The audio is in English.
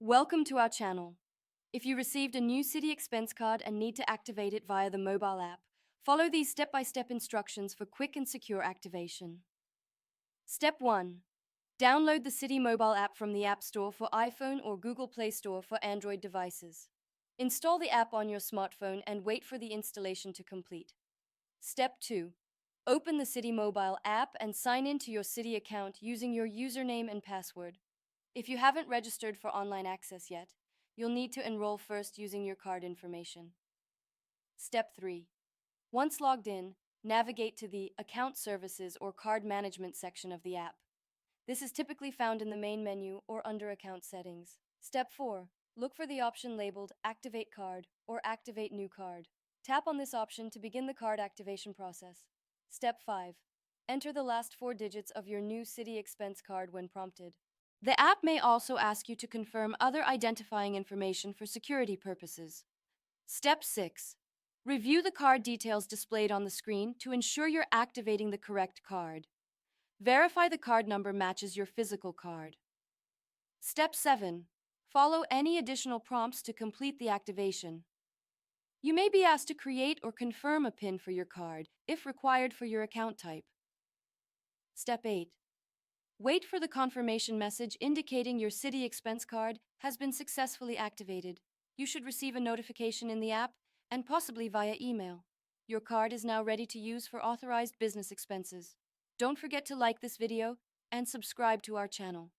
Welcome to our channel. If you received a new Citi expense card and need to activate it via the mobile app, follow these step-by-step instructions for quick and secure activation. Step 1. Download the Citi mobile app from the App Store for iPhone or Google Play Store for Android devices. Install the app on your smartphone and wait for the installation to complete. Step 2. Open the Citi mobile app and sign in to your Citi account using your username and password. If you haven't registered for online access yet, you'll need to enroll first using your card information. Step 3. Once logged in, navigate to the Account Services or Card Management section of the app. This is typically found in the main menu or under Account Settings. Step 4. Look for the option labeled Activate Card or Activate New Card. Tap on this option to begin the card activation process. Step 5. Enter the last 4 digits of your new Citi expense card when prompted. The app may also ask you to confirm other identifying information for security purposes. Step 6. Review the card details displayed on the screen to ensure you're activating the correct card. Verify the card number matches your physical card. Step 7. Follow any additional prompts to complete the activation. You may be asked to create or confirm a PIN for your card, if required for your account type. Step 8. Wait for the confirmation message indicating your Citi expense card has been successfully activated. You should receive a notification in the app and possibly via email. Your card is now ready to use for authorized business expenses. Don't forget to like this video and subscribe to our channel.